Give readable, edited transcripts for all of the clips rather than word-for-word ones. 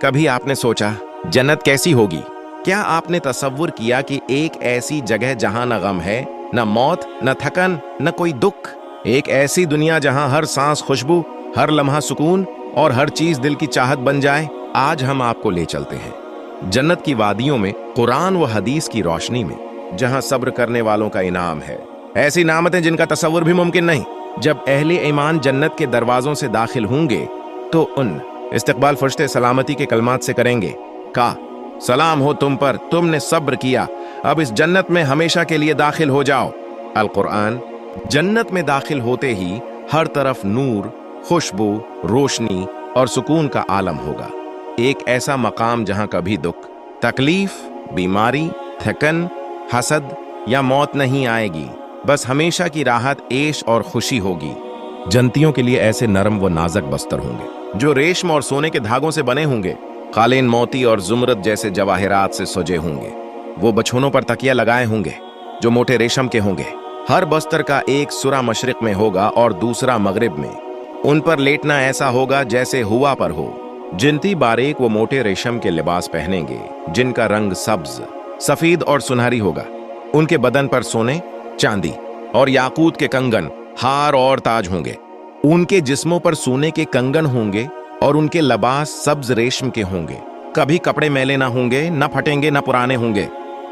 कभी आपने सोचा जन्नत कैसी होगी? क्या आपने तसव्वुर किया कि एक ऐसी जगह जहां न गम है, न मौत, न थकन, न कोई दुख, एक ऐसी दुनिया जहां हर सांस खुशबू, हर लम्हा सुकून और हर चीज दिल की चाहत बन जाए? आज हम आपको ले चलते हैं जन्नत की वादियों में, कुरान व हदीस की रोशनी में, जहां सब्र करने वालों का इनाम है। ऐसी नामतें जिनका तसव्वुर भी मुमकिन नहीं। जब अहले ईमान जन्नत के दरवाजों से दाखिल होंगे तो उन इस्तकबाल फरिश्ते सलामती के कलमात से करेंगे, का सलाम हो तुम पर, तुमने सब्र किया, अब इस जन्नत में हमेशा के लिए दाखिल हो जाओ। अल कुरान। जन्नत में दाखिल होते ही हर तरफ नूर, खुशबू, रोशनी और सुकून का आलम होगा। एक ऐसा मकाम जहां कभी दुख, तकलीफ, बीमारी, थकन, हसद या मौत नहीं आएगी, बस हमेशा की राहत, ऐश और खुशी होगी। जन्नतियों के लिए ऐसे नरम व नाजक बस्तर होंगे जो रेशम और सोने के धागों से बने होंगे। कालीन मोती और जुमरद जैसे जवाहिरात से सजे होंगे। वो बछौनों पर तकिया लगाए होंगे जो मोटे रेशम के होंगे। हर बस्तर का एक सुरा मशरिक में होगा और दूसरा मगरिब में। उन पर लेटना ऐसा होगा जैसे हुआ पर हो। जिनती बारीक वो मोटे रेशम के लिबास पहनेंगे जिनका रंग सब्ज, सफेद और सुनहरी होगा। उनके बदन पर सोने, चांदी और याकूत के कंगन, हार और ताज होंगे। उनके जिस्मों पर सोने के कंगन होंगे और उनके लिबास सब्ज रेशम के होंगे। कभी कपड़े मैले ना होंगे, न फटेंगे, न पुराने होंगे।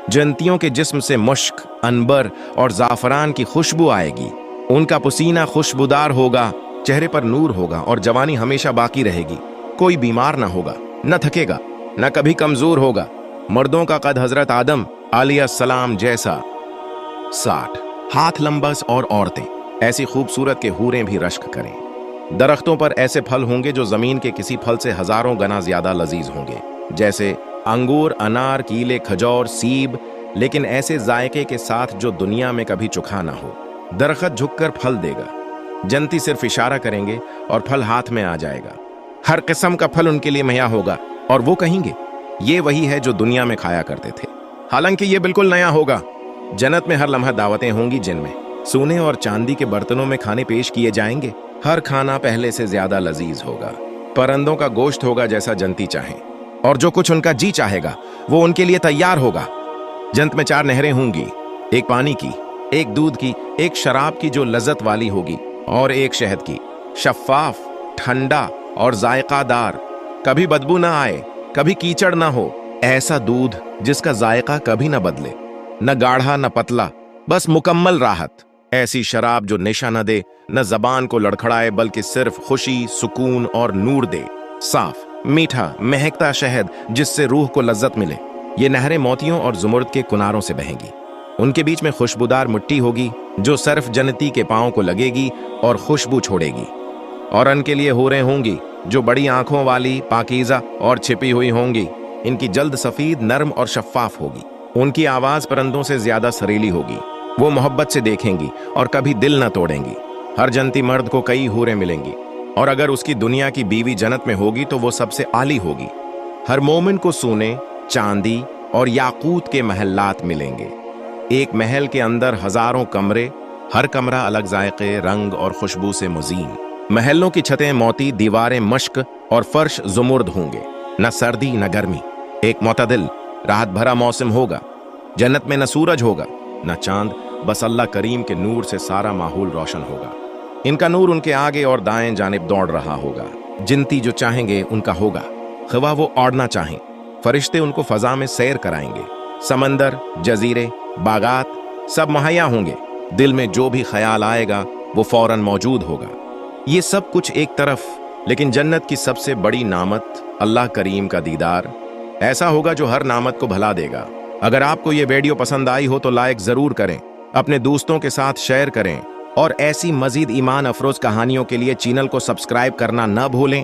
जन्नतियों के जिस्म से मुश्क, अनबर और जाफरान की खुशबू आएगी। उनका पसीना खुशबूदार होगा, चेहरे पर नूर होगा और जवानी हमेशा बाकी रहेगी। कोई बीमार ना होगा, न थकेगा, न कभी कमजोर होगा। मर्दों का कद हजरत आदम अलैहिस्सलाम जैसा 60 हाथ लंबस और औरतें ऐसी खूबसूरत के हूरें भी रश्क करें। दरख्तों पर ऐसे फल होंगे जो जमीन के किसी फल से हजारों गुना ज्यादा लजीज होंगे, जैसे अंगूर, अनार, कीले, खजूर, सीब, लेकिन ऐसे जायके के साथ जो दुनिया में कभी चुखा ना हो। दरख्त झुककर फल देगा, जन्नती सिर्फ इशारा करेंगे और फल हाथ में आ जाएगा। हर किस्म का फल उनके लिए मुहैया होगा और वो कहेंगे ये वही है जो दुनिया में खाया करते थे। हालांकि ये बिल्कुल नया होगा। जन्नत में हर लम्हा दावतें होंगी जिनमें सोने और चांदी के बर्तनों में खाने पेश किए जाएंगे। हर खाना पहले से ज्यादा लजीज होगा। परिंदों का गोश्त होगा जैसा जन्नती चाहें, और जो कुछ उनका जी चाहेगा वो उनके लिए तैयार होगा। जन्नत में 4 नहरें होंगी, एक पानी की, एक दूध की, एक शराब की जो लज्जत वाली होगी और एक शहद की। शफाफ, ठंडा और जायकादार, कभी बदबू ना आए, कभी कीचड़ ना हो। ऐसा दूध जिसका जायका कभी ना बदले, न गाढ़ा न पतला, बस मुकम्मल राहत। ऐसी शराब जो नशा न दे, न जबान को लड़खड़ाए, बल्कि सिर्फ खुशी, सुकून और नूर दे। साफ, मीठा, महकता शहद जिससे रूह को लज्जत मिले। ये नहरें मोतियों और जुमर्द के किनारों से बहेंगी। उनके बीच में खुशबूदार मिट्टी होगी जो सिर्फ जन्नती के पांव को लगेगी और खुशबू छोड़ेगी। और उनके लिए हूरें होंगी जो बड़ी आंखों वाली, पाकीज़ा और छिपी हुई होंगी। इनकी जल्द सफेद, नरम और शफाफ होगी। उनकी आवाज परिंदों से ज्यादा सरीली होगी। वो मोहब्बत से देखेंगी और कभी दिल न तोड़ेंगी। हर जन्नती मर्द को कई हूरें मिलेंगी, और अगर उसकी दुनिया की बीवी जन्नत में होगी तो वो सबसे आली होगी। हर मोमिन को सोने, चांदी और याकूत के महलात मिलेंगे। एक महल के अंदर हजारों कमरे, हर कमरा अलग जायके, रंग और खुशबू से मुज़ीन। महलों की छतें मोती, दीवारें मश्क और फर्श जुमुर्द होंगे। न सर्दी न गर्मी, एक मोतदिल राहत भरा मौसम होगा। जन्नत में न सूरज होगा न चांद, बस अल्लाह करीम के नूर से सारा माहौल रोशन होगा। इनका नूर उनके आगे और दाएं जानिब दौड़ रहा होगा। जिनती जो चाहेंगे उनका होगा, खवा वो ओढ़ना चाहें। फरिश्ते उनको फजा में सैर कराएंगे। समंदर, जजीरे, बागात सब मुहैया होंगे। दिल में जो भी ख्याल आएगा वो फौरन मौजूद होगा। ये सब कुछ एक तरफ, लेकिन जन्नत की सबसे बड़ी नामत अल्लाह करीम का दीदार ऐसा होगा जो हर नामत को भला देगा। अगर आपको ये वीडियो पसंद आई हो तो लाइक जरूर करें, अपने दोस्तों के साथ शेयर करें, और ऐसी मजीद ईमान अफरोज कहानियों के लिए चैनल को सब्सक्राइब करना न भूलें।